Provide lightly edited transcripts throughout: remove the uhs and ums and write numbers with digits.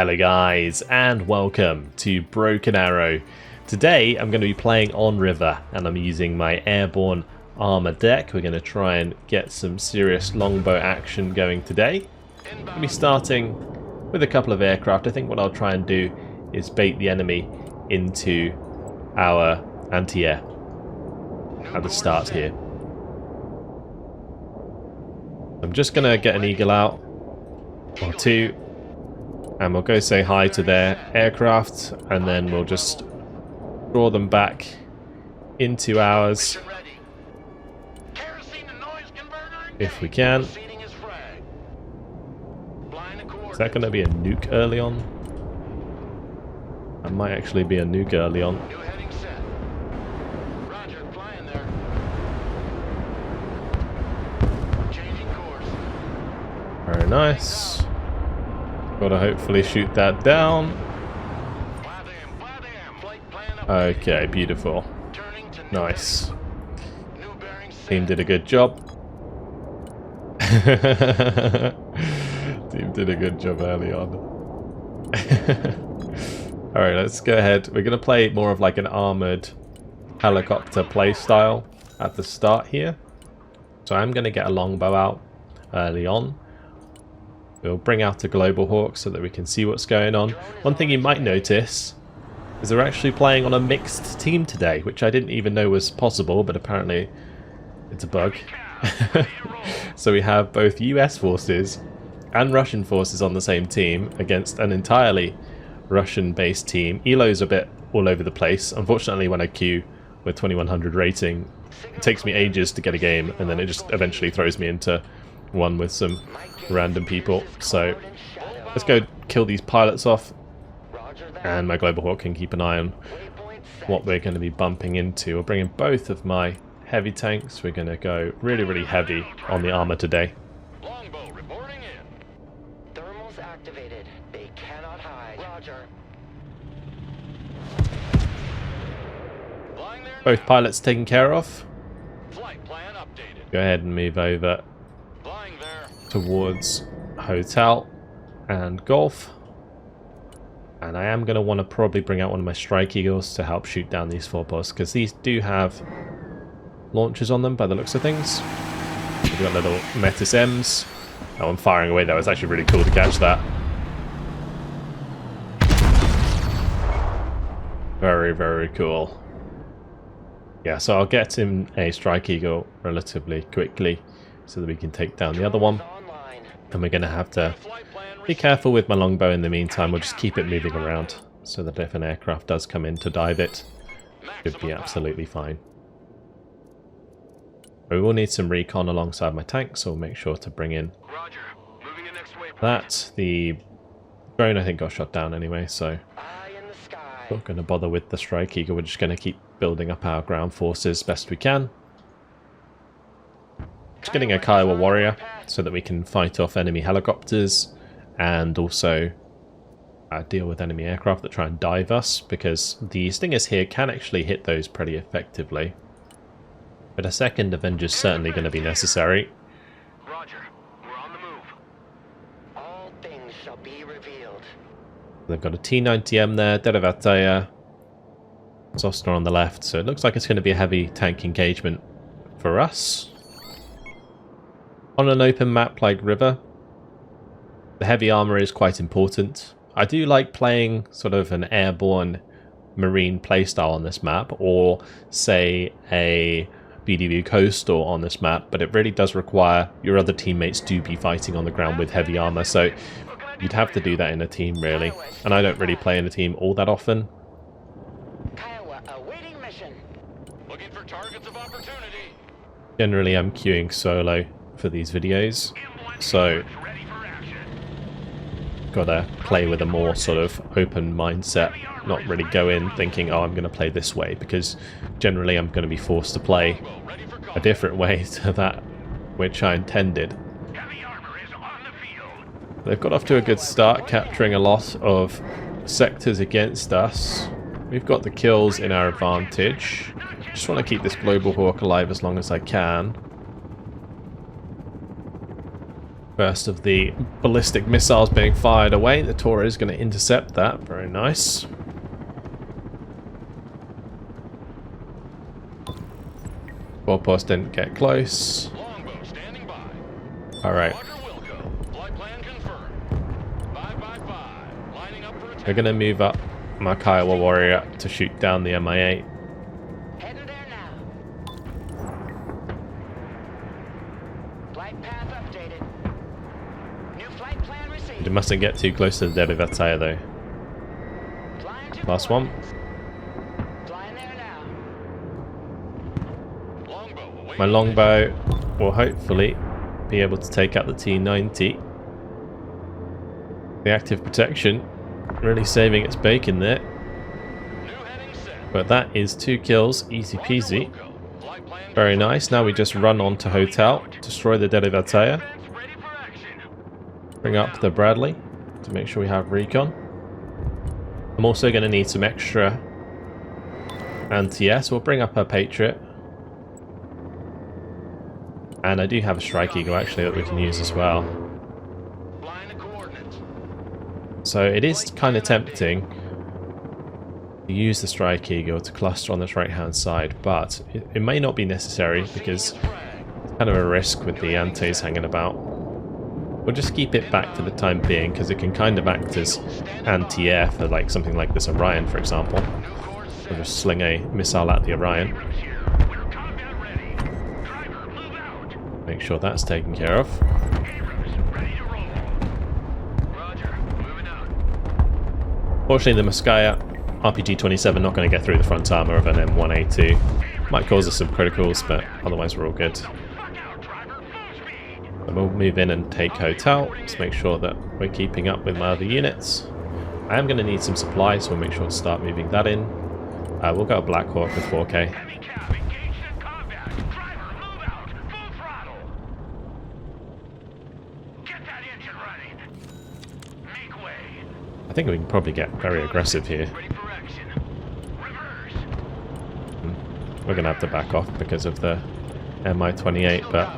Hello guys, and welcome to Broken Arrow. Today I'm going to be playing on river and I'm using my airborne armor deck. We're going to try and get some serious longbow action going today. I'm going to be starting with a couple of aircraft. I think what I'll try and do is bait the enemy into our anti-air at the start here. I'm just going to get an eagle out or two. And we'll go say hi to their aircraft, and then we'll just draw them back into ours if we can. Is that going to be a nuke early on? That might actually be a nuke early on. Very nice. Gotta hopefully shoot that down. Okay, beautiful. Nice. Team did a good job. Team did a good job early on. Alright, let's go ahead. We're gonna play more of like an armored helicopter play style at the start here. So I'm gonna get a longbow out early on. We'll bring out a Global Hawk so that we can see what's going on. One thing you might notice is they're actually playing on a mixed team today, which I didn't even know was possible, but apparently it's a bug. So we have both US forces and Russian forces on the same team against an entirely Russian-based team. Elo's a bit all over the place. Unfortunately, when I queue with 2100 rating, it takes me ages to get a game, and then it just eventually throws me into one with some random people. So let's go kill these pilots off, and my Global Hawk can keep an eye on what we're going to be bumping into. We'll bring in both of my heavy tanks. We're going to go really heavy on the armor today. Longbow reporting in. Thermals activated. They cannot hide. Roger. Both pilots taken care of. Flight plan updated. Go ahead and move over towards hotel and golf, and I am going to want to probably bring out one of my Strike Eagles to help shoot down these four boss, because these do have launchers on them by the looks of things. We've got little Metis M's. Oh, I'm firing away. That was actually really cool to catch that. Very cool. Yeah, so I'll get him a Strike Eagle relatively quickly so that we can take down the other one. And we're going to have to be careful with my longbow in the meantime. We'll just keep it moving around so that if an aircraft does come in to dive it, it should be absolutely fine. We will need some recon alongside my tank, so we'll make sure to bring in that. The drone I think got shot down anyway, so not going to bother with the Strike Eagle. We're just going to keep building up our ground forces best we can. Just getting a Kiowa warrior so that we can fight off enemy helicopters and also deal with enemy aircraft that try and dive us, because the Stingers here can actually hit those pretty effectively. But a second Avenger is certainly going to be necessary. Roger. We're on the move. All things shall be revealed. They've got a T-90M there, Derivataya, Zostner on the left, so it looks like it's going to be a heavy tank engagement for us. On an open map like River, the heavy armor is quite important. I do like playing sort of an airborne marine playstyle on this map, or say a BDV coastal on this map, but it really does require your other teammates to be fighting on the ground with heavy armor, so you'd have to do that in a team really, and I don't really play in a team all that often. Kiowa awaiting mission. Looking for targets of opportunity. Generally I'm queuing solo for these videos, so gotta play with a more sort of open mindset, not really go in thinking, oh, I'm going to play this way, because generally I'm going to be forced to play a different way to that which I intended. They've got off to a good start, capturing a lot of sectors against us. We've got the kills in our advantage. Just want to keep this Global Hawk alive as long as I can. First of the ballistic missiles being fired away. The Tor is going to intercept that. Very nice. Forepost didn't get close. Longbow standing by. Alright. Roger Wilco. Flight plan confirmed. 5 by 5. Lining up for attack. We're going to move up my Kiowa Warrior to shoot down the Mi-8. Heading there now. Flight path updated. New flight plan received. You mustn't get too close to the Derivataya though. Flying to Last one. Flying there now. Longbow awaiting My longbow will hopefully be able to take out the T-90. The active protection really saving its bacon there. New heading set. But that is 2 kills, easy peasy. Wilco. Flight plan Very nice. Now we just run on to Hotel, destroy the Derivataya, confirmed. Ready for action. bring up the Bradley to make sure we have recon. I'm also going to need some extra anti-S. We'll bring up our Patriot. And I do have a Strike Eagle actually that we can use as well. Flying the coordinates. So it is kind of tempting to use the Strike Eagle to cluster on this right hand side, but it may not be necessary because it's kind of a risk with the antis hanging about. We'll just keep it back for the time being because it can kind of act as anti-air for like something like this Orion, for example. We'll just sling a missile at the Orion. We're combat ready. Driver, move out. Make sure that's taken care of. Abrams, ready to roll. Roger, moving out. Fortunately, the Moskaya RPG-27 not going to get through the front armor of an M1A2. Might cause us some criticals, but otherwise we're all good. Fuck out, driver, full speed. And we'll move in and take Hotel. Just make sure that we're keeping up with my other units. I am going to need some supplies, so we'll make sure to start moving that in. We'll go Black Hawk with 4K. Heavy cab engaged in combat. Driver, move out. Full throttle. Get that engine running. Make way. I think we can probably get very aggressive here. Ready for action. Reverse. We're going to have to back off because of the Mi-28, but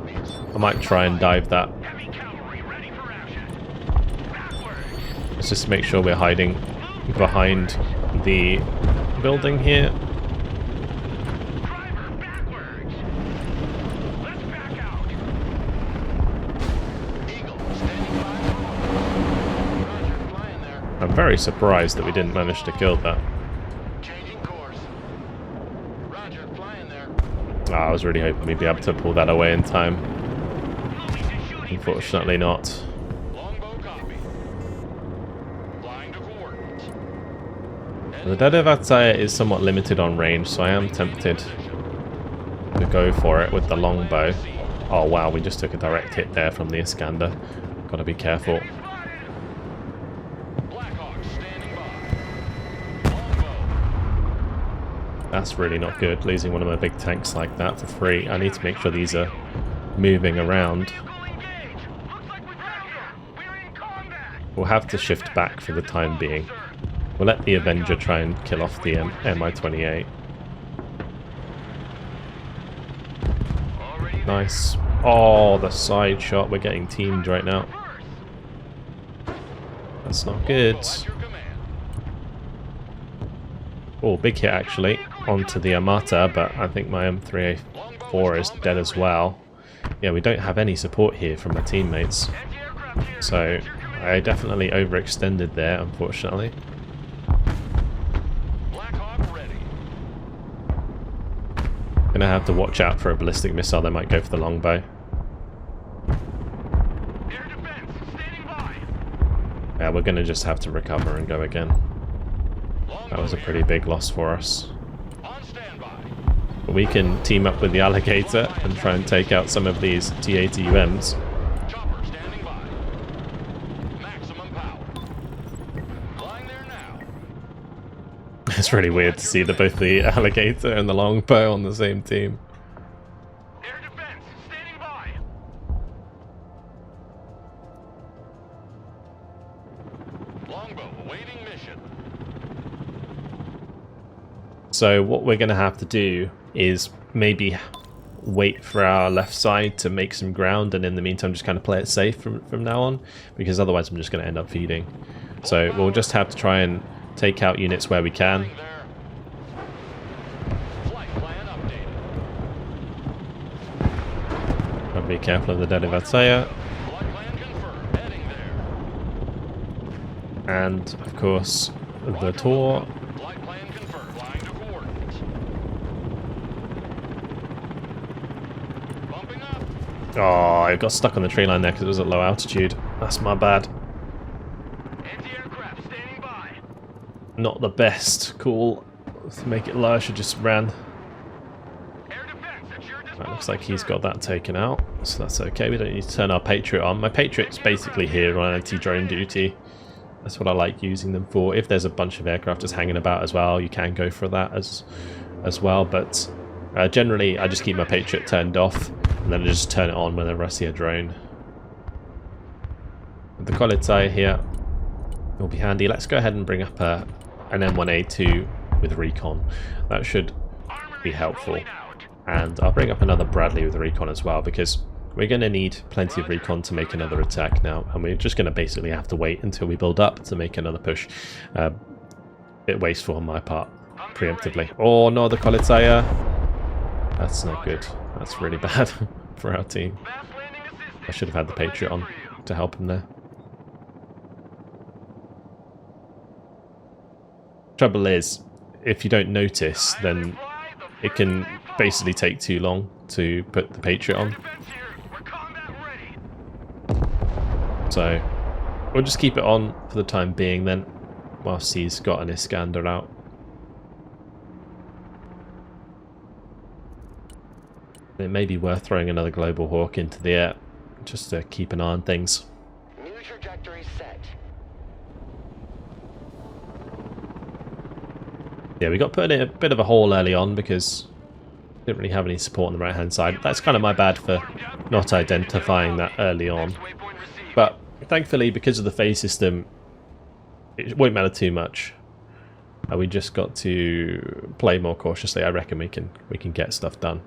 I might try and dive that. Heavy cavalry ready for action. Backwards. Let's just make sure we're hiding behind the building here. Driver, backwards. Let's back out. Eagle, standing by. Roger, flying there. I'm very surprised that we didn't manage to kill that. Changing course. Roger, flying there. I was really hoping we'd be able to pull that away in time. Moving to shooting. Unfortunately not. Longbow copy. Flying to coordinates. The Derivataya is somewhat limited on range, so I am tempted to go for it with the longbow. Oh wow, we just took a direct hit there from the Iskander. Gotta be careful. Blackhawk standing by. Longbow. That's really not good, losing one of my big tanks like that for free. I need to make sure these are moving around. Vehicle engaged. Looks like we've got you. We're in combat. We'll have to shift back for the time being. We'll let the Avenger try and kill off the Mi-28. Already Nice. Oh, the side shot. We're getting teamed right now. That's not good. at your command. Oh, big hit actually onto the Amata, but I think my M3A4 is dead as well. Yeah, we don't have any support here from my teammates. Anti-aircraft here. So I definitely overextended there, unfortunately. Blackhawk ready. Gonna have to watch out for a ballistic missile. They might go for the longbow. Air defense standing by. Yeah, we're gonna just have to recover and go again. That was a pretty big loss for us. On standby. But we can team up with the Alligator and try and take out some of these T-80UMs. Chopper standing by. Maximum power. Flying there now. It's really weird to see both the Alligator and the longbow on the same team. Air defense standing by. Longbow awaiting mission. So what we're going to have to do is maybe wait for our left side to make some ground, and in the meantime just kind of play it safe from now on, because otherwise I'm just going to end up feeding. So we'll just have to try and take out units where we can. Gotta be careful of the Delivataya. And of course the Tor. Oh, I got stuck on the tree line there because it was at low altitude. That's my bad. Not the best call to make it low. I should just ran. Right, looks like he's got that taken out, so that's okay. We don't need to turn our Patriot on. My Patriot's basically here on anti-drone duty. That's what I like using them for. If there's a bunch of aircraft just hanging about as well, you can go for that as well. But generally, I just keep my Patriot turned off, and then I just turn it on whenever I see a drone. With the Koletai here, will be handy. Let's go ahead and bring up an M1A2 with recon. That should be helpful. And I'll bring up another Bradley with recon as well, because we're going to need plenty of recon to make another attack now, and we're just going to basically have to wait until we build up to make another push. Bit wasteful on my part, preemptively. Oh no, the Koletai. That's not good. That's really bad for our team. I should have had the Patriot on to help him there. Trouble is, if you don't notice, then it can basically take too long to put the Patriot on. So we'll just keep it on for the time being then, whilst he's got an Iskander out. It may be worth throwing another Global Hawk into the air, just to keep an eye on things. New trajectory set. Yeah, we got put in a bit of a hole early on because we didn't really have any support on the right hand side. That's kind of my bad for not identifying that early on. But thankfully, because of the phase system, it won't matter too much. We just got to play more cautiously. I reckon we can get stuff done.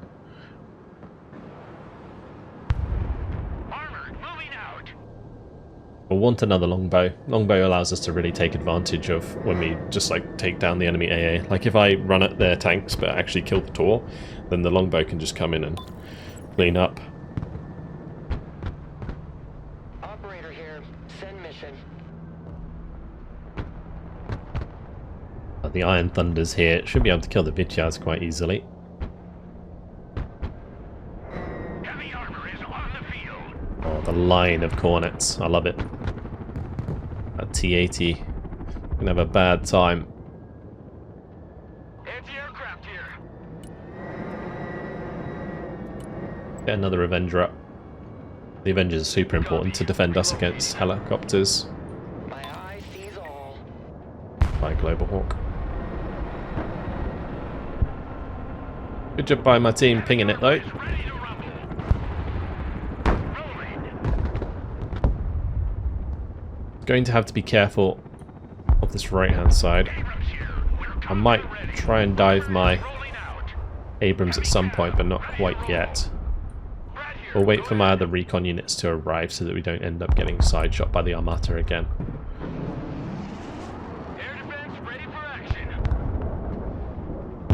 We'll want another longbow. Longbow allows us to really take advantage of when we just like take down the enemy AA. Like if I run at their tanks but actually kill the Tor, then the longbow can just come in and clean up. Operator here. Send mission. The Iron Thunder's here. It should be able to kill the Vityaz quite easily. Oh, the line of Cornets. I love it. That T-80 can have a bad time. Anti-aircraft here. Get another Avenger up. The Avengers are super important to defend us against helicopters. My eye sees all. By Global Hawk. Good job by my team pinging it though. Going to have to be careful of this right hand side. I might try and dive my Abrams at some point, but not quite yet. We'll wait for my other recon units to arrive so that we don't end up getting side shot by the Armata again.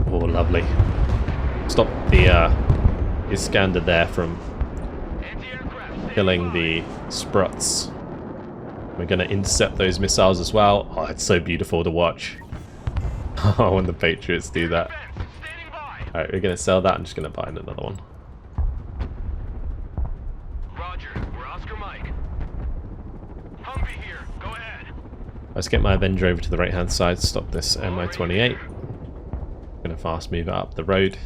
Oh, lovely. Stop the Iskander there from killing the Spruts. We're going to intercept those missiles as well. Oh, it's so beautiful to watch. Oh, when the Patriots do that. Alright, we're going to sell that. I'm just going to buy another one. Roger, we're Oscar Mike. Humvee here, go ahead. Let's get my Avenger over to the right hand side. Stop this Mi-28. Going to fast move it up the road.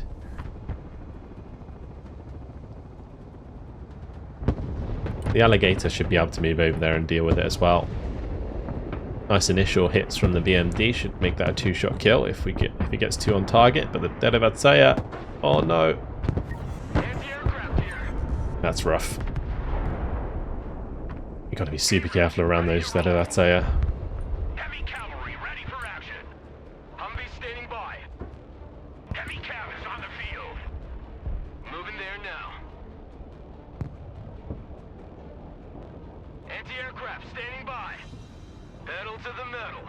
The Alligator should be able to move over there and deal with it as well. Nice initial hits from the BMD should make that a two-shot kill if he gets two on target. But the Delivataya, oh no, that's rough. You got to be super careful around those Delivataya. Heavy cavalry ready for action. Humvee standing by. Heavy cav is on the field. Moving there now. Anti-aircraft standing by. Pedal to the metal.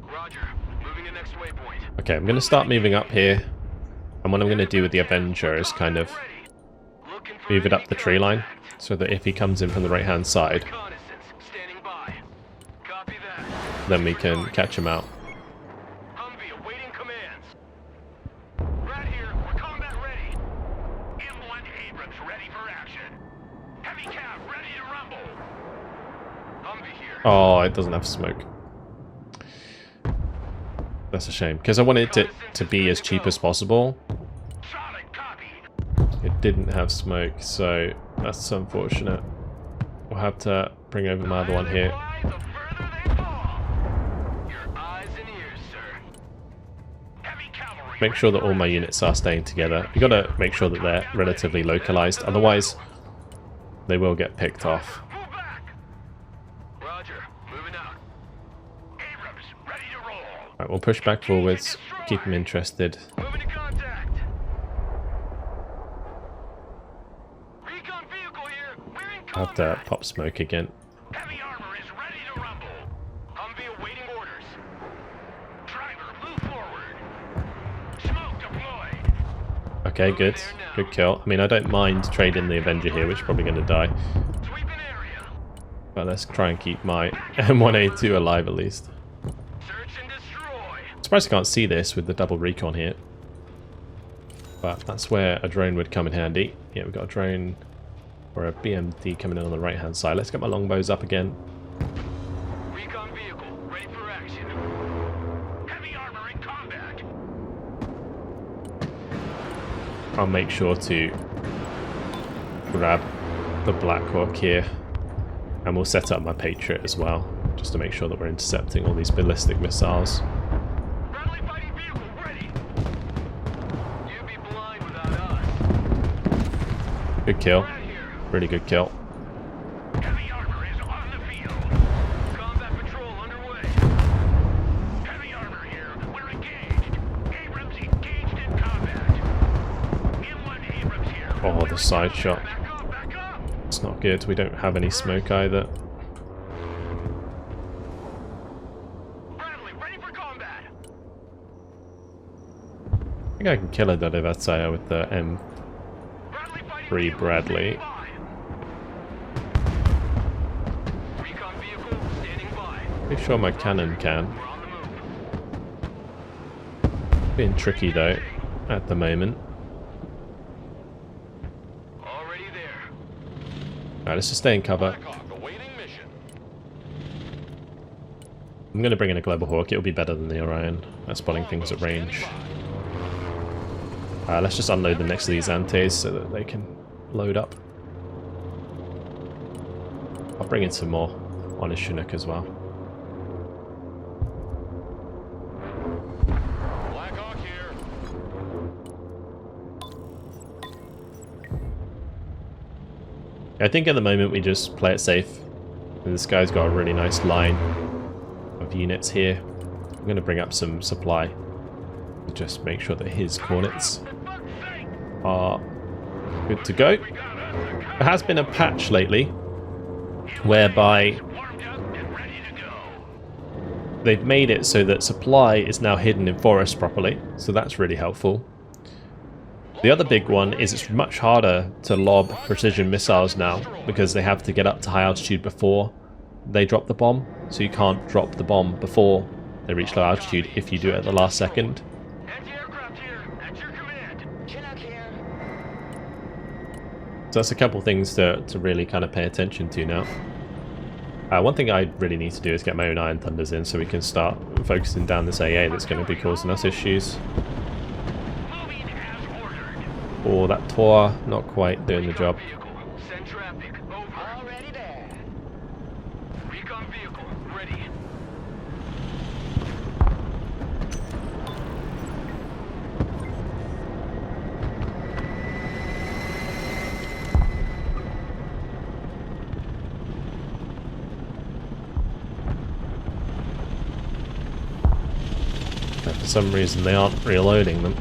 Roger. Moving to next waypoint. Okay, I'm going to start moving up here. And what I'm going to do with the Avenger is kind of move it up the tree line, so that if he comes in from the right-hand side, Standing by. Copy that. then we can catch him out. Humvee awaiting commands. Right here, we're combat ready. M1 Abrams ready for action. Heavy cav ready to rumble. Humvee here. Oh, it doesn't have smoke. That's a shame, because I wanted it to be as cheap as possible. Solid copy. It didn't have smoke, so that's unfortunate. We'll have to bring over my other one here. Fly, the further they fall. Your eyes and ears, sir. Heavy cavalry. Make sure that all my units are staying together. You gotta make sure that they're relatively localized, otherwise they will get picked off. Move back. Roger. Moving out. Abrams ready to roll. Right, we'll push back forwards, keep them interested. Moving to contact. Recon vehicle here. We're in I'll have to combat. pop smoke again. Heavy armor is ready to rumble. Humvee awaiting orders. Driver, move forward. Smoke deployed. Okay, good. Good kill. I mean, I don't mind trading the Avenger here, which is probably going to die. Sweeping area. But let's try and keep my M1A2 alive at least. Search and destroy. I'm surprised I can't see this with the double recon here. But that's where a drone would come in handy. Yeah, we've got a drone or a BMD coming in on the right hand side. Let's get my longbows up again. Recon vehicle ready for action. Heavy armor in combat. I'll make sure to grab the Black Hawk here. And we'll set up my Patriot as well, just to make sure that we're intercepting all these ballistic missiles. Friendly fighting vehicle ready. You'd be blind without us. Good kill. Right here. Really good kill. Heavy armor is on the field. Combat patrol underway. Heavy armor here. We're engaged. Abrams engaged in combat. M1 Abrams here. Oh, the side shot. Back up, back up. It's not good. We don't have any smoke either. Bradley, ready for combat. I think I can kill a Dodivetsaya with the M3 Bradley fighting Bradley. vehicle standing by. Recon vehicle standing by. Pretty sure my cannon can. We're on the move. Being tricky though, at the moment. Already there. Alright, let's just stay in cover. Blackhawk awaiting mission. I'm going to bring in a Global Hawk. It'll be better than the Orion at spotting things at range. Let's just unload them next to these antes so that they can load up. I'll bring in some more on his Chinook as well. Blackhawk here. I think at the moment we just play it safe. And this guy's got a really nice line of units here. I'm going to bring up some supply to just make sure that his coordinates are good to go. There has been a patch lately whereby they've made it so that supply is now hidden in forests properly, so that's really helpful. The other big one is it's much harder to lob precision missiles now because they have to get up to high altitude before they drop the bomb, so you can't drop the bomb before they reach low altitude if you do it at the last second. Anti-aircraft here. At your command. Chinook here. So that's a couple things to really kind of pay attention to now. One thing I really need to do is get my own Iron Thunders in so we can start focusing down this AA that's going to be causing us issues. Moving as ordered. Or that Tor, not quite doing the job. Vehicle. Send traffic. Over. Already there. Recon vehicle ready. For some reason they aren't reloading them.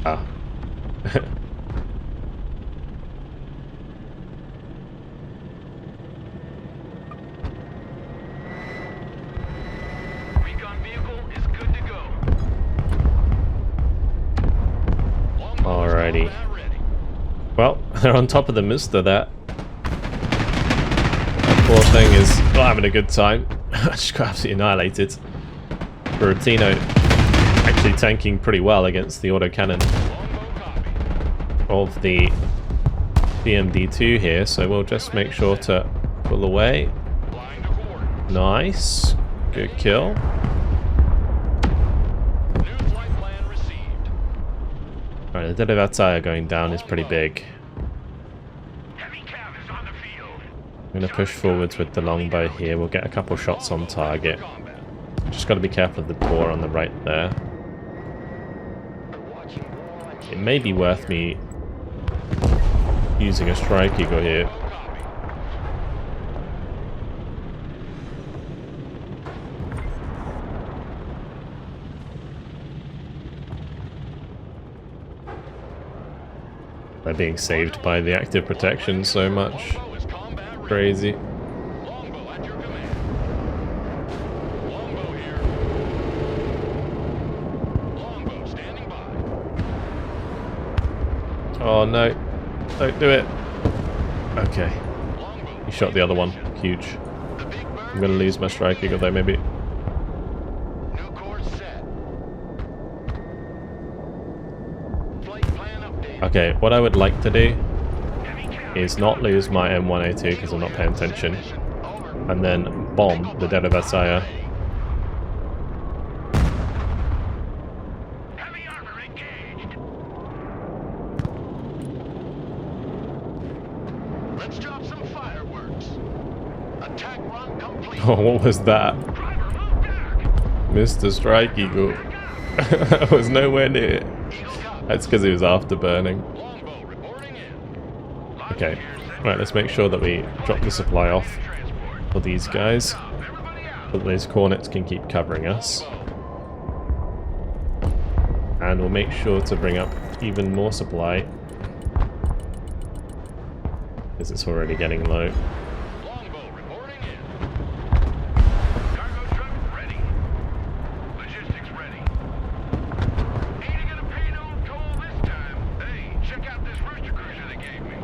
Ah. Well, they're on top of the mister there. That poor thing is not having a good time. Just got absolutely annihilated. Buratino actually tanking pretty well against the autocannon of the BMD2 here, so we'll just make sure to pull away. Nice. Good kill. Alright, the Devatai going down is pretty big. I'm going to push forwards with the longbow here. We'll get a couple shots on target. Just got to be careful of the Tor on the right there. It may be worth me using a strike eagle here. They're being saved by the active protection so much. Crazy. Longbow at your command. Longbow here. Longbow standing by. Oh no. Don't do it. Okay. He shot the other one. Huge. I'm gonna lose my strike eagle though, maybe. New course set. Flight plan updated. Okay, what I would like to do is not lose my M102 because I'm not paying attention, and then bomb the Dead of Asaya. Heavy armor engaged. Let's drop some fireworks. Attack run complete. Oh, what was that? Driver, move back. Mr. Strike Eagle. I was nowhere near it. That's because he was afterburning. Longbow reporting in. Okay, right, let's make sure that we drop the supply off for these guys, so that those cornets can keep covering us. And we'll make sure to bring up even more supply, because it's already getting low. Longbow reporting in. Cargo truck ready. Logistics ready. Ain't gonna pay no toll this time. Hey, check out this rooster cruiser they gave me.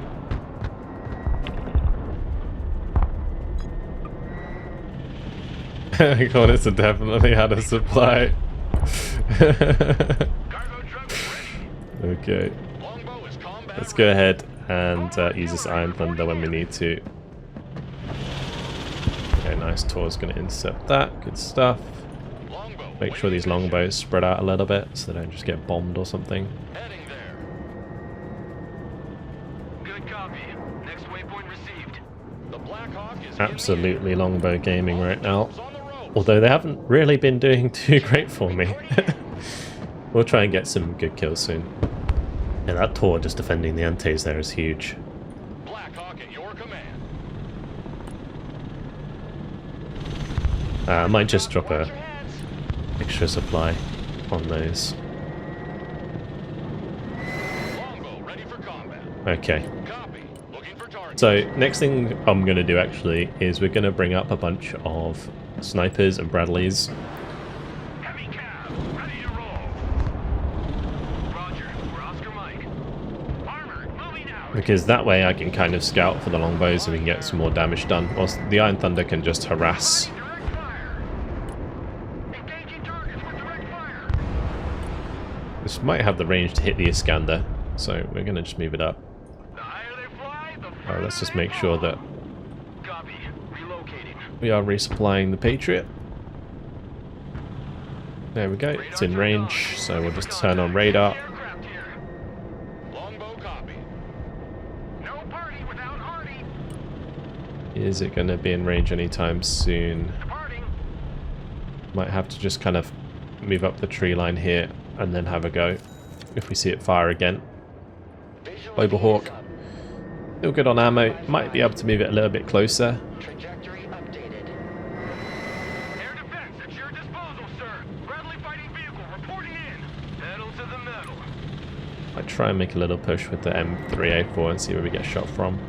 Cornets are definitely out of supply. Cargo truck ready. Okay, Longbow is combat. let's go ahead and use this Iron Thunder when we need to. Okay, nice. Tor's going to intercept that. Good stuff. Longbow Make sure these longbows spread out a little bit so they don't just get bombed or something. heading there. Good copy. Next waypoint received. The Black Hawk is Absolutely Longbow Gaming right now. on the road. Although they haven't really been doing too great for me. We'll try and get some good kills soon. Yeah, that Tor just defending the Antes there is huge. Black Hawk at your command. I might just drop Watch a your heads. extra supply on those. Longbow ready for combat. Okay. Copy. Looking for target. So next thing I'm going to do actually is we're going to bring up a bunch of snipers and Bradleys. Heavy cab. Ready to roll. Roger. We're Oscar Mike. Armor moving out. Because that way I can kind of scout for the longbows and we can get some more damage done. Whilst the Iron Thunder can just harass. Direct fire. Engaging targets with direct fire. This might have the range to hit the Iskander, so we're going to just move it up. The higher they fly, the further Let's just they make sure that Copy. Relocating. we are resupplying the Patriot. There we go, it's in range, so we'll just turn on radar. Aircraft here. Longbow copy. No party without Hardy. Is it going to be in range anytime soon? Departing. Might have to just kind of move up the tree line here and then have a go if we see it fire again. Global Hawk. Still good on ammo. Might be able to move it a little bit closer. Trajectory updated. Air defense at your disposal, sir. Bradley fighting vehicle reporting in. Pedal to the metal. Might try and make a little push with the M3A4 and see where we get shot from.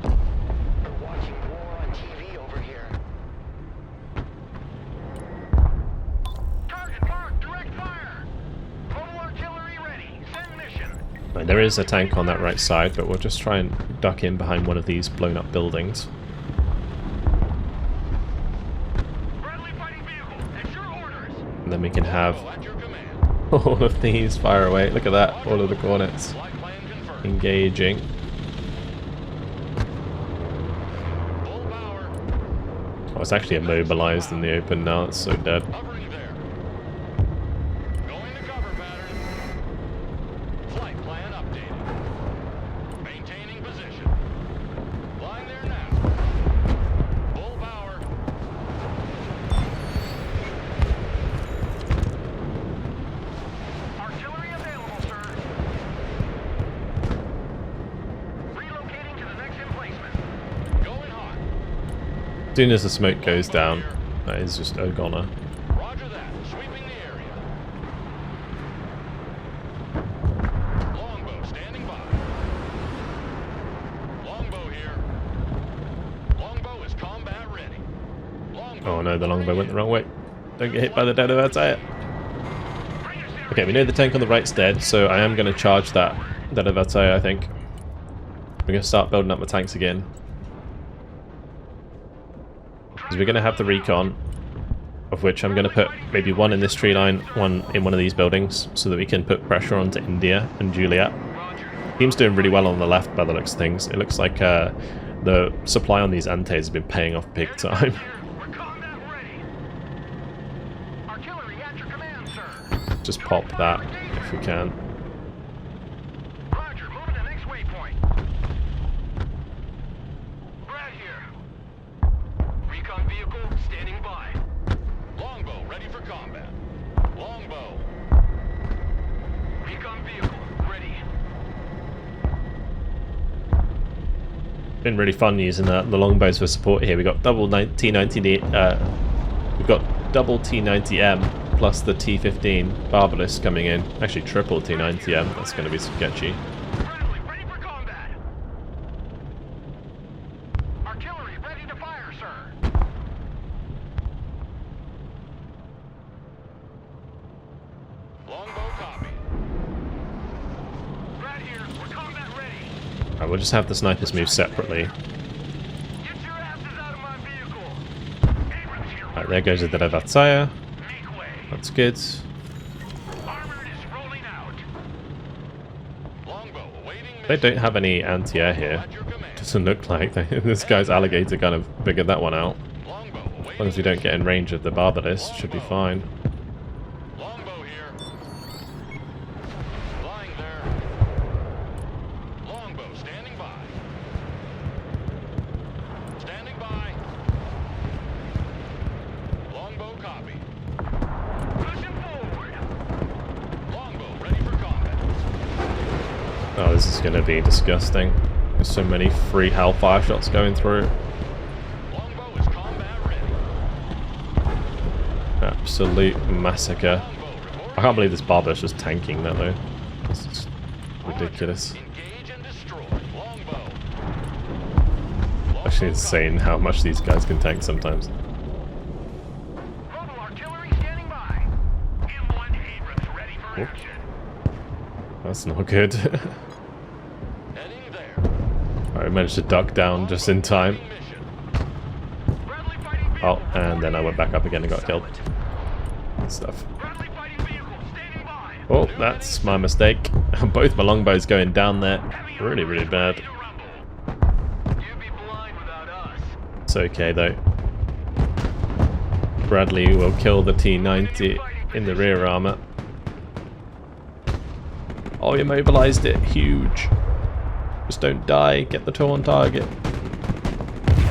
We're watching war on TV over here. Target marked. Direct fire. Total artillery ready. Send mission. Right, there is a tank on that right side, but we'll just try and duck in behind one of these blown up buildings. Friendly fighting vehicle, at your orders. And then we can have At your command. all of these fire away. Look at that, all of the Hornets Flight plan confirmed. engaging. Full power. Oh, it's actually immobilized in the open now, it's so dead. Hovering there. Going to cover pattern. Flight plan updated. Maintaining position. Flying there now. Full power. Artillery available, sir. Relocating to the next emplacement. Going hot. As soon as the smoke goes down, that is just a goner. Roger that. Sweeping the area. Longbow standing by. Longbow here. Longbow is combat ready. Longbow. Oh no, the longbow went the wrong way. Don't get hit by the dead Apache. Okay, we know the tank on the right's dead, so I am going to charge that dead Apache, I think. We're going to start building up my tanks again. Because we're going to have the recon, of which I'm going to put maybe one in this tree line, one in one of these buildings, so that we can put pressure onto India and Juliet. Team's doing really well on the left by the looks of things. It looks like the supply on these antes has been paying off big time. We're combat ready. Artillery at your command, sir. Just pop that if we can. Roger, moving to next waypoint. Brad here. Recon vehicle standing by. Longbow ready for combat. Longbow. Recon vehicle ready. Been really fun using the longbows for support here. We got double T90, we've got double T90M plus the T15 Barbarous coming in. Actually, triple T90M. That's going to be sketchy. Friendly, ready for combat. Artillery ready to fire, sir. Longbow copy. Brad here, we're combat ready. Alright, we'll just have the snipers move separately. Get your asses out of my vehicle. Abrams here. Alright, there goes the dead Apache. Make way. That's good. Armored is rolling out. Longbow awaiting They mission. don't have any anti-air here. At your command. Doesn't look like this guy's alligator kind of figured that one out. Longbow As long awaiting as we don't get in range of the Barbarous, should be fine. Longbow here. Flying there. Longbow standing by. Standing by. Longbow copy. Pushing forward. Longbow ready for combat. Oh, this is going to be disgusting. There's so many free Hellfire shots going through. Longbow is combat ready. Absolute massacre. Longbow report. I can't believe this Barbarous just tanking that though. It's just ridiculous. Engage and destroy. Longbow. Actually insane how much these guys can tank sometimes. Mobile artillery standing by. M1 Abrams ready for Oh. action. That's not good. Heading there. I managed to duck down just in time. Mission. Friendly fighting vehicle. Oh, and then I went back up again and got killed. Good stuff. Friendly fighting vehicle standing by. Oh, that's my mistake. Both my longbows going down there. Really, really bad. You'd be blind without us. It's okay though. Bradley will kill the T90 in the rear armor. Oh, you immobilized it. Huge. Just don't die. Get the tool on target.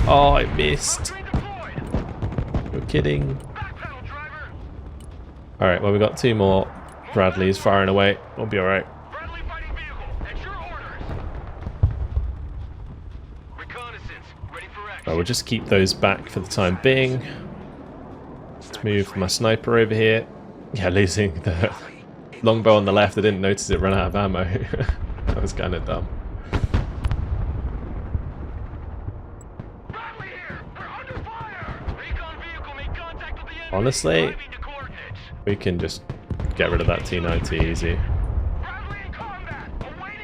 Oh, I missed. Deployed. You're kidding. Back pedal, driver. Alright, well we got two more Bradleys firing away. We'll be alright. Friendly fighting vehicle at your orders. Reconnaissance ready for action. Well, we'll just keep those back for the time being. Let's move my sniper over here. Yeah, losing the longbow on the left. I didn't notice it ran out of ammo. That was kind of dumb. Bradley here. We're under fire. Recon vehicle made contact with the enemy. Honestly, Driving to coordinates. we can just get rid of that T90 easy. Bradley in combat. Awaiting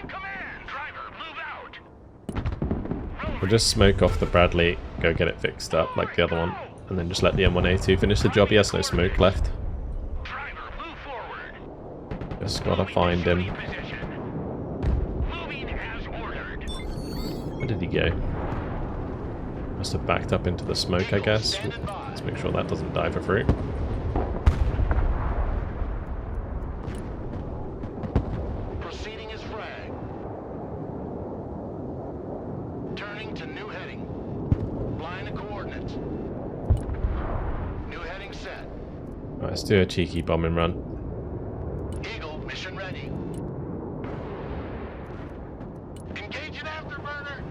We'll just smoke off the Bradley, go get it fixed up like the other one, and then just let the M1A2 finish the job. He has no smoke left. Driver, move forward. Just gotta find him. Moving as ordered. Where did he go? Must have backed up into the smoke, I guess. Let's make sure that doesn't die for free. Proceeding as frag. Turning to new heading. Line of coordinates. New heading set. Right, let's do a cheeky bombing run. Eagle, mission ready. Engage an afterburner.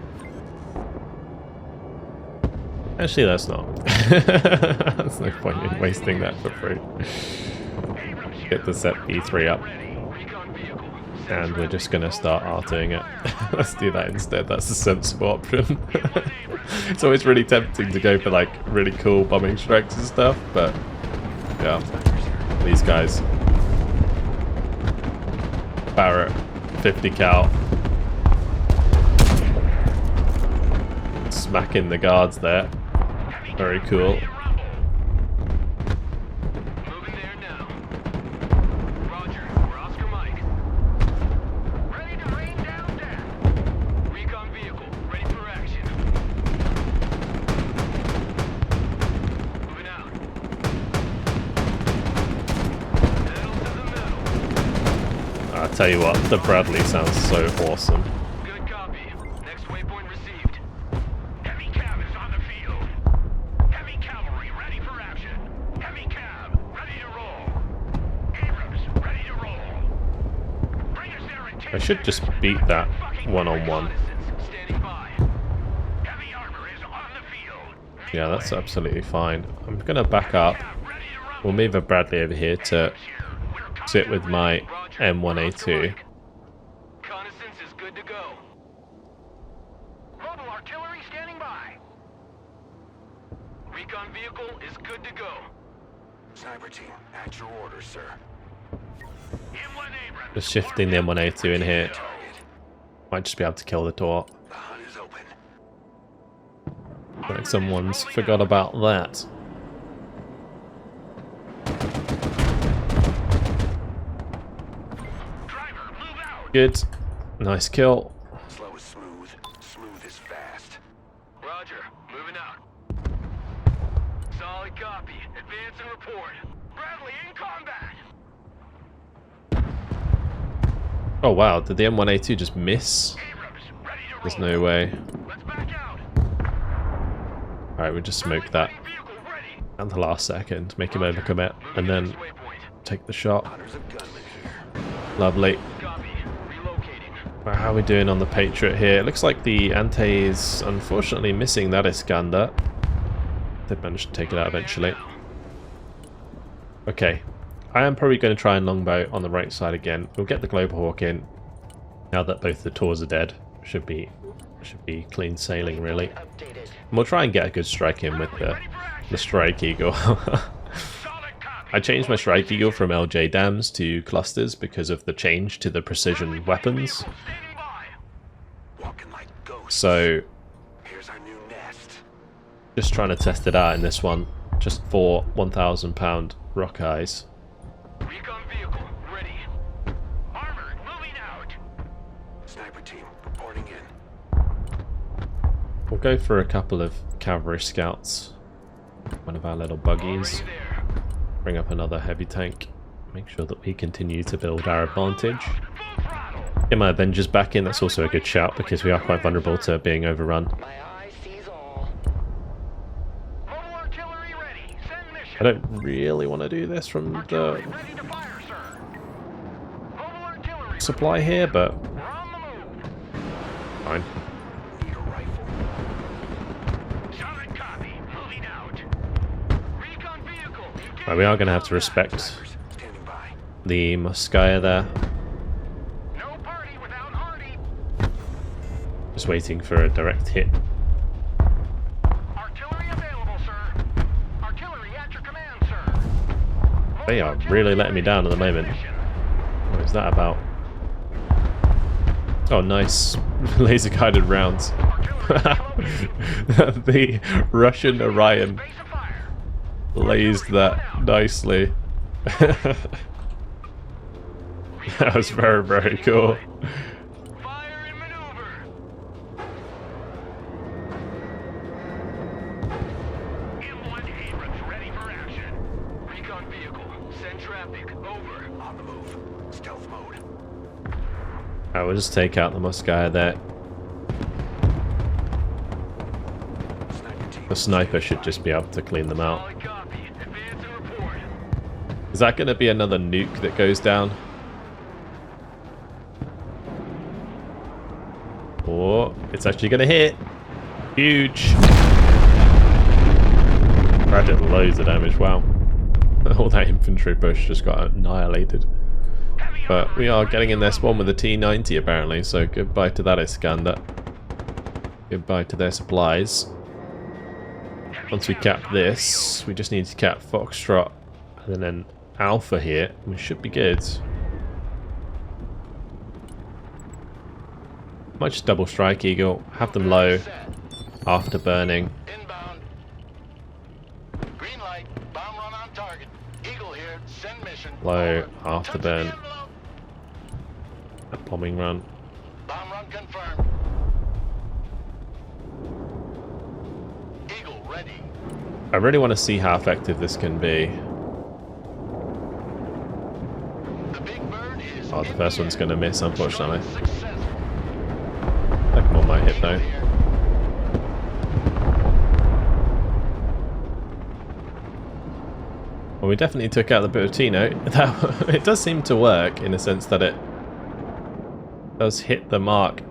Actually, that's not. There's no point in wasting that for free. Get the set B3 up. And we're just going to start R2ing it. Let's do that instead. That's the sensible option. It's always really tempting to go for like really cool bombing strikes and stuff, but yeah, these guys. Barrett, 50 cal. Smacking the guards there. Very cool. Moving there now. Roger, we're Oscar Mike. Ready to rain down deck. Recon vehicle, ready for action. Moving out. Pedal to the metal. I'll tell you what, the Bradley sounds so awesome. Good copy. Next waypoint received. Heavy cab is on the field. Heavy cavalry ready for action. Heavy cab ready to roll. Abrams ready to roll. Bring us their attention. I should just beat that one-on-one. Standing by. Heavy armor is on the field. Yeah, that's absolutely fine. I'm going to back up. Cab ready to rumble. We'll move a Bradley over here to sit with my M1A2. Reconnaissance is good to go. Mobile artillery standing by. Recon vehicle is good to go. Sniper team, at your orders, sir. M1 Abrams. Just shifting the M1A2 in here. Might just be able to kill the door. The hunt is open. Like someone's forgot about that. Driver, move out. Good. Nice kill. Slow is smooth. Smooth is fast. Roger, moving out. Solid copy. Advance and report. Bradley in combat. Oh wow, did the M1A2 just miss? Abrams, ready to roll. There's no way. Let's back out. Alright, we'll just smoke that Vehicle ready. at the last second, make him overcommit, and then take the shot. Hunters of gunmen here. Lovely. Copy. Relocating. Right, how are we doing on the Patriot here? It looks like the Ante is unfortunately missing that Iskander. They've managed to take it out eventually. Okay, I am probably going to try and longbow on the right side again. We'll get the Global Hawk in now that both the Tors are dead. Should be clean sailing really. Updated. And we'll try and get a good strike in with the Strike Eagle. Solid copy. I changed my Strike Eagle from LJ dams to clusters because of the change to the precision weapons. Standing by. Walking like ghosts. So Here's our new nest. just trying to test it out in this one. Just 4 1,000-pound rock eyes. Recon vehicle ready. Armored moving out. Sniper team reporting in. We'll go for a couple of cavalry scouts. One of our little buggies. Already there. Bring up another heavy tank. Make sure that we continue to build our advantage. Full throttle. Get my Avengers back in. That's also a good shout because we are quite vulnerable to being overrun. My eye sees all. Mobile artillery ready. Send mission. I don't really want to do this from Artillery the ready to fire, sir. Mobile artillery. supply here, but We're on the move. fine. Need a rifle. Solid copy. Moving out. Recon vehicle. Right, we are going to have to respect Standing by. the Moskaya there. No party without Hardy. Just waiting for a direct hit. Artillery available, sir. Artillery at your command, sir. They are really letting me down at the moment. What is that about? Oh, nice. Laser guided rounds. The Russian Orion blazed that nicely. That was very, very cool. Fire and maneuver. M1 Abrams ready for action. Recon vehicle. Send traffic. Over. On the move. Stealth mode. I will just take out the Musketeer there. The sniper should just be able to clean them out. Solid copy. Advance and report. Is that going to be another nuke that goes down? Or it's actually going to hit. Huge. I did loads of damage. Wow. All that infantry push just got annihilated. But we are getting in their spawn with a T-90 apparently, so goodbye to that Iskander. Goodbye to their supplies. Once we cap this, we just need to cap Foxtrot and then Alpha here. We should be good. Might just double strike Eagle, have them low after burning. Inbound. Green light. Bomb run on target. Eagle here. Send mission. Low Over. after Touch burn. the envelope. A bombing run. Bomb run confirmed. Eagle ready. I really want to see how effective this can be. The big bird is Oh, the in first the one's air. going to miss, unfortunately. Successful. Second one might hit though. Eagle here. Well, we definitely took out the Buratino. It does seem to work in a sense that it does hit the mark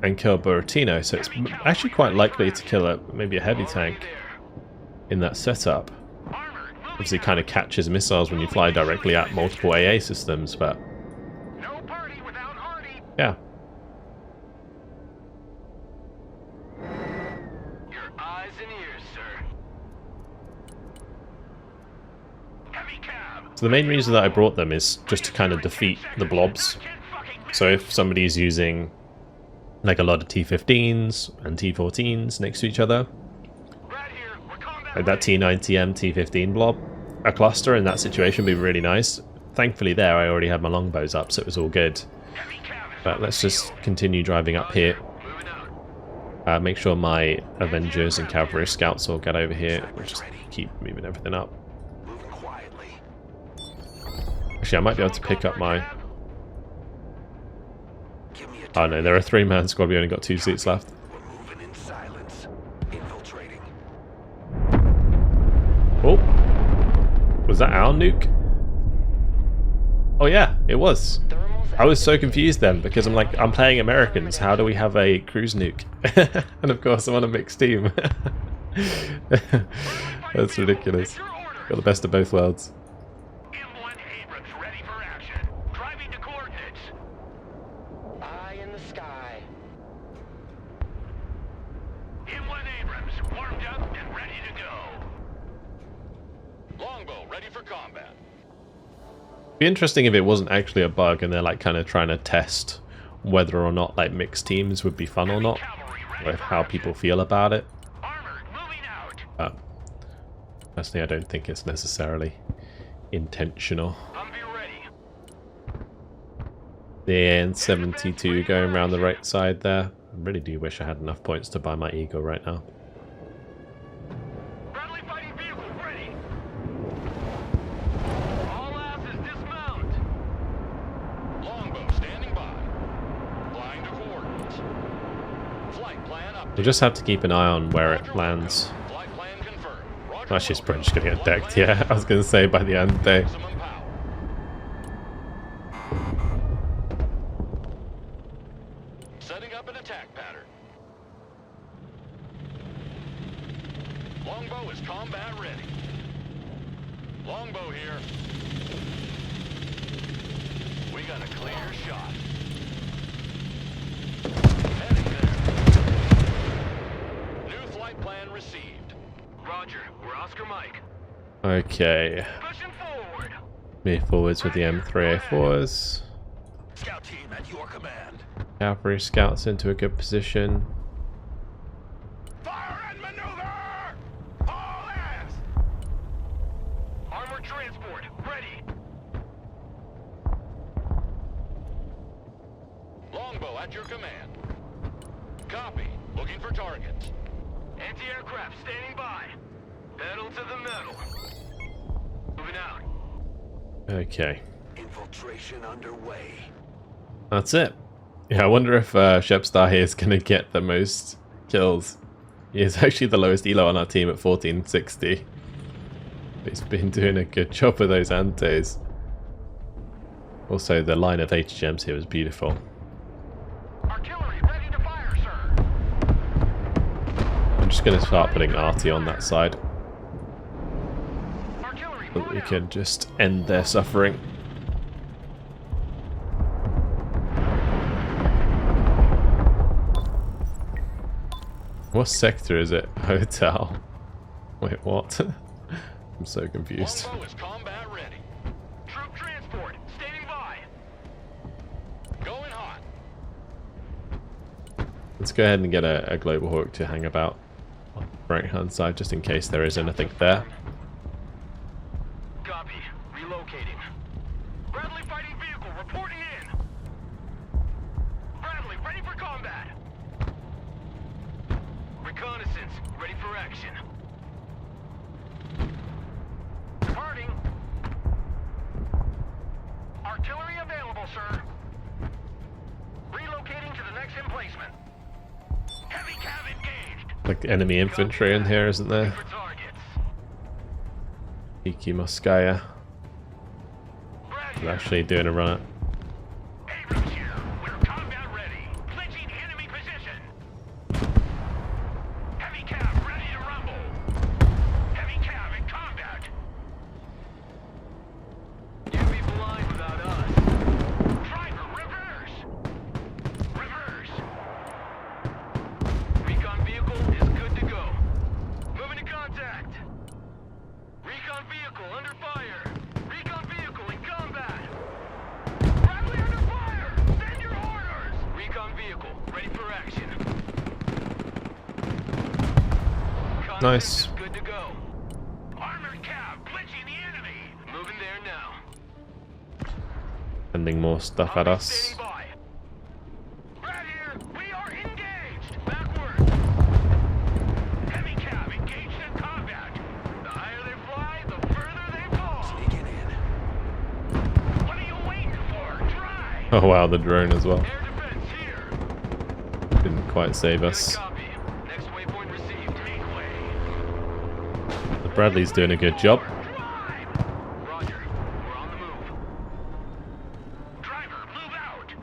and kill Buratino, so it's actually quite likely to kill maybe a heavy tank in that setup. Obviously kind of catches missiles when you fly directly at multiple AA systems, but No party without Hardy. yeah. Your eyes and ears, sir. Heavy cab. So the main reason that I brought them is just to kind of defeat the blobs. So if somebody's using like a lot of T-15s and T-14s next to each other, Right here. We're combat like that T-90M T-15 blob, a cluster in that situation would be really nice. Thankfully there I already had my longbows up, so it was all good. Heavy cab is But let's just continue driving up here. moving out. Make sure my Avengers and Cavalry Scouts all get over here. We'll just keep moving everything up. Moving quietly. Actually, I might be able to pick up my... Give me a Oh no, they're a 3-man squad. We only got 2 seats left. We're moving in silence. Infiltrating. Oh! Was that our nuke? Oh yeah, it was. I was so confused then, because I'm like, I'm playing Americans, how do we have a cruise nuke? And of course I'm on a mixed team. That's ridiculous. Got the best of both worlds. M1 Abrams ready for action. Driving to coordinates. Eye in the sky. M1 Abrams warmed up and ready to go. Longbow ready for combat. Be interesting if it wasn't actually a bug and they're like kind of trying to test whether or not like mixed teams would be fun or not, or how people feel about it. Armored moving out. But personally, I don't think it's necessarily intentional. Humvee ready. The N72 going around the right side there. I really do wish I had enough points to buy my Eagle right now. Friendly fighting vehicle ready. All asses dismount. Longbow standing by. Flying to coordinates. Flight plan up. We'll just have to keep an eye on where it lands. Flight plan confirmed. Roger. Actually, it's probably just going to get decked, yeah. I was going to say by the end day. Maximum power. Setting up an attack pattern. Longbow is combat ready. Longbow here. We got a clear shot. Heading there. New flight plan received. Roger, we're Oscar Mike. Okay. Pushing forward. Move forwards with the M3A4s. Scout team at your command. Cavalry scouts into a good position. Fire and maneuver! All hands! Armored transport, ready! Longbow at your command. Copy. Looking for targets. Anti-aircraft standing by. Pedal to the metal. Moving out. Okay. Infiltration underway. That's it. Yeah, I wonder if Shepstar here is going to get the most kills. He is actually the lowest elo on our team at 1460. He's been doing a good job with those antes. Also, the line of HGMs here was beautiful. Artillery ready to fire, sir. I'm just going to start putting Arty on that side, Artillery so that we moving can just end their suffering. What sector is it? Hotel. Wait, what? I'm so confused. Longbow is combat ready. Troop transport standing by. Going hot. Let's go ahead and get a Global Hawk to hang about on the right hand side, just in case there is anything there. Copy. Relocating. Bradley fighting vehicle reporting in. Bradley ready for combat. Reconnaissance ready for action. Departing. Artillery available, sir. Relocating to the next emplacement. Heavy cav engaged. Like enemy infantry in here, isn't there? For targets. Iki Moskaya. Brad I'm here. actually doing a run at. Abrams here. We're combat ready. Clinching enemy position. Heavy cav ready to rumble. Heavy cav in combat. You'd be blind without us. Driver, reverse. Reverse. Recon vehicle is good to go. Moving to contact. Recon vehicle under fire. Recon vehicle in combat. Bradley under fire. Send your orders. Recon vehicle ready for action. Nice. Contact is good to go. Armored cab clinching the enemy. Moving there now. Sending more stuff at us. Standing by. Brad here. We are engaged. Backward. Heavy cab engaged in combat. The higher they fly, the further they fall. Sneaking in. What are you waiting for? Try. Oh wow, the drone as well. Air defense here. Didn't quite save us. Copy. Next waypoint received. Make way. The Bradley's doing a good job. Drive. Roger. We're on the move. Driver, move out.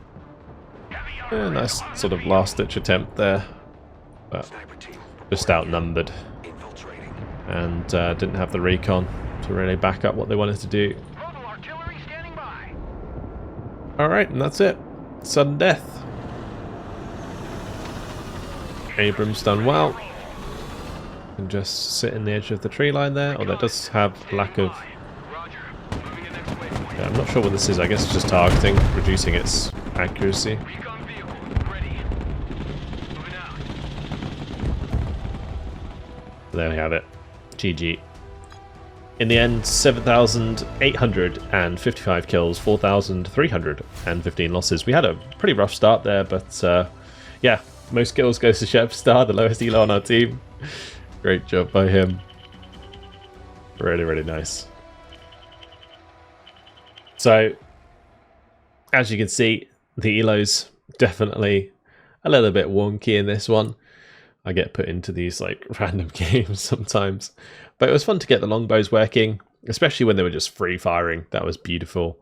Heavy armor Nice on the sort of field. last ditch attempt there. But Sniper team just outnumbered. infiltrating. And didn't have the recon to really back up what they wanted to do. Mobile artillery standing by. Alright, and that's it. Sudden death. Abrams done well. And just sit in the edge of the tree line there. Oh, that does have lack of... Roger. Moving to next waypoint. Yeah, I'm not sure what this is. I guess it's just targeting, reducing its accuracy. Recon vehicle ready. Moving out. There we have it. GG. In the end, 7,855 kills, 4,315 losses. We had a pretty rough start there, but yeah, most kills goes to Shepstar, the lowest elo on our team. Great job by him. Really, really nice. So, as you can see, the elo's definitely a little bit wonky in this one. I get put into these like random games sometimes, but it was fun to get the longbows working, especially when they were just free firing. That was beautiful.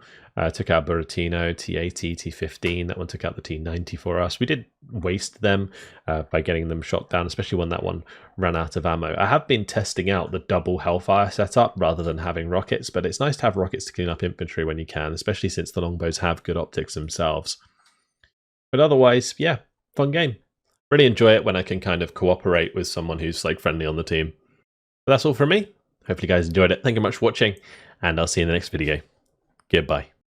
Took out Buratino, T80, T15. That one took out the T90 for us. We did waste them by getting them shot down, especially when that one ran out of ammo. I have been testing out the double Hellfire setup rather than having rockets, but it's nice to have rockets to clean up infantry when you can, especially since the longbows have good optics themselves. But otherwise, yeah, fun game. Really enjoy it when I can kind of cooperate with someone who's like friendly on the team. But that's all from me. Hopefully you guys enjoyed it. Thank you much for watching, and I'll see you in the next video. Goodbye.